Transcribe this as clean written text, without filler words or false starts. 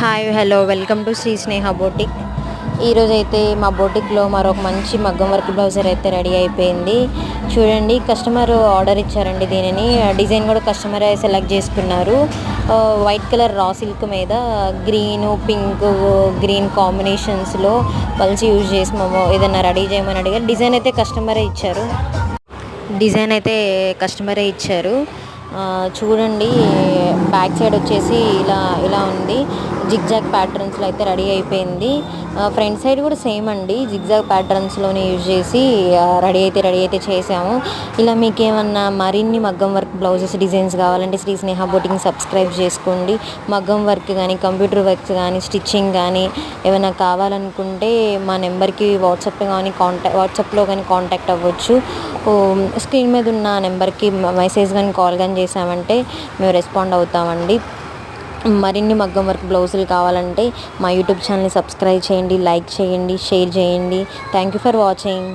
Hi hello welcome to Shri Sneha boutique. ఈరోజైతే మా బోటిక్లో మరొక మంచి మగ్గం వర్క్ బ్లౌజర్ అయితే రెడీ అయిపోయింది. చూడండి, కస్టమర్ ఆర్డర్ ఇచ్చారండి. దీనిని డిజైన్ కూడా కస్టమరే సెలెక్ట్ చేసుకున్నారు. వైట్ కలర్ రా సిల్క్ మీద గ్రీను పింక్ గ్రీన్ కాంబినేషన్స్లో పల్స్ యూజ్ చేసి ఏదైనా రెడీ చేయమని అడిగారు. డిజైన్ అయితే కస్టమరే ఇచ్చారు. చూడండి, బ్యాక్ సైడ్ వచ్చేసి ఇలా ఉంది. జిగ్జాగ్ ప్యాటర్న్స్లో అయితే రెడీ అయిపోయింది. ఫ్రంట్ సైడ్ కూడా సేమ్ అండి, జిగ్జాగ్ ప్యాటర్న్స్లోనే యూజ్ చేసి రెడీ అయితే చేసాము. ఇలా మీకు ఏమన్నా మరిన్ని మగ్గం వర్క్ బ్లౌజెస్ డిజైన్స్ కావాలంటే శ్రీ స్నేహ బోటిక్ని సబ్స్క్రైబ్ చేసుకోండి. మగ్గం వర్క్ కానీ, కంప్యూటర్ వర్క్స్ కానీ, స్టిచ్చింగ్ కానీ ఏమైనా కావాలనుకుంటే మా నెంబర్కి వాట్సాప్లో కానీ కాంటాక్ట్ అవ్వచ్చు. స్క్రీన్ మీద ఉన్న నెంబర్కి మెసేజ్ కానీ కాల్ కానీ చేసామంటే మేము రెస్పాండ్ అవుతామండి. మరిన్ని మగ్గం వర్క్ బ్లౌజులు కావాలంటే మా యూట్యూబ్ ఛానల్ని సబ్స్క్రైబ్ చేయండి, లైక్ చేయండి, షేర్ చేయండి. Thank you for watching.